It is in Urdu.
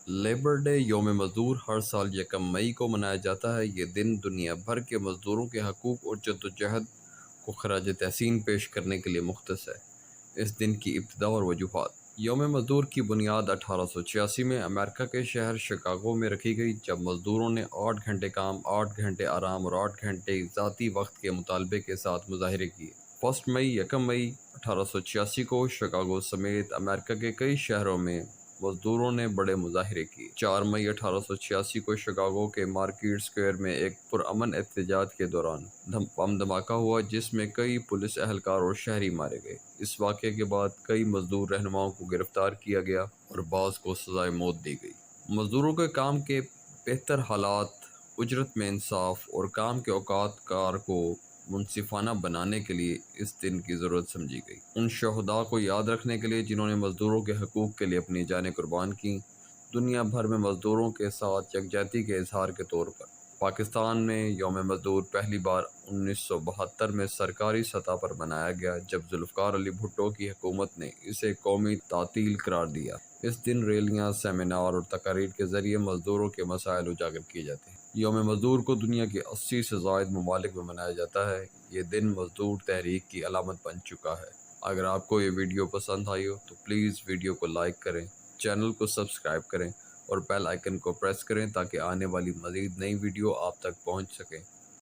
لیبر ڈے یوم مزدور ہر سال یکم مئی کو منایا جاتا ہے۔ یہ دن دنیا بھر کے مزدوروں کے حقوق اور جدوجہد کو خراج تحسین پیش کرنے کے لیے مختص ہے۔ اس دن کی ابتدا اور وجوہات: یوم مزدور کی بنیاد 1886 میں امریکہ کے شہر شکاگو میں رکھی گئی، جب مزدوروں نے 8 گھنٹے کام، 8 گھنٹے آرام اور 8 گھنٹے ذاتی وقت کے مطالبے کے ساتھ مظاہرے کیے۔ فرسٹ مئی یکم مئی 1886 کو شکاگو سمیت امریکہ کے کئی شہروں میں مزدوروں نے بڑے مظاہرے کیے۔ 4 مئی 1886 کو شکاگو کے مارکیٹ سکوائر میں ایک پرامن احتجاج کے دوران بم دھماکہ ہوا، جس میں کئی پولیس اہلکار اور شہری مارے گئے۔ اس واقعے کے بعد کئی مزدور رہنماؤں کو گرفتار کیا گیا اور بعض کو سزائے موت دی گئی۔ مزدوروں کے کام کے بہتر حالات، اجرت میں انصاف اور کام کے اوقات کار کو منصفانہ بنانے کے لیے اس دن کی ضرورت سمجھی گئی۔ ان شہداء کو یاد رکھنے کے لیے جنہوں نے مزدوروں کے حقوق کے لیے اپنی جانیں قربان کیں، دنیا بھر میں مزدوروں کے ساتھ یکجہتی کے اظہار کے طور پر پاکستان میں یوم مزدور پہلی بار 1972 میں سرکاری سطح پر منایا گیا، جب ذوالفقار علی بھٹو کی حکومت نے اسے قومی تعطیل قرار دیا۔ اس دن ریلیاں، سیمینار اور تقاریر کے ذریعے مزدوروں کے مسائل اجاگر کیے جاتے ہیں۔ یوم مزدور کو دنیا کے 80 سے زائد ممالک میں منایا جاتا ہے۔ یہ دن مزدور تحریک کی علامت بن چکا ہے۔ اگر آپ کو یہ ویڈیو پسند آئی ہو تو پلیز ویڈیو کو لائک کریں، چینل کو سبسکرائب کریں اور بیل آئیکن کو پریس کریں تاکہ آنے والی مزید نئی ویڈیو آپ تک پہنچ سکیں۔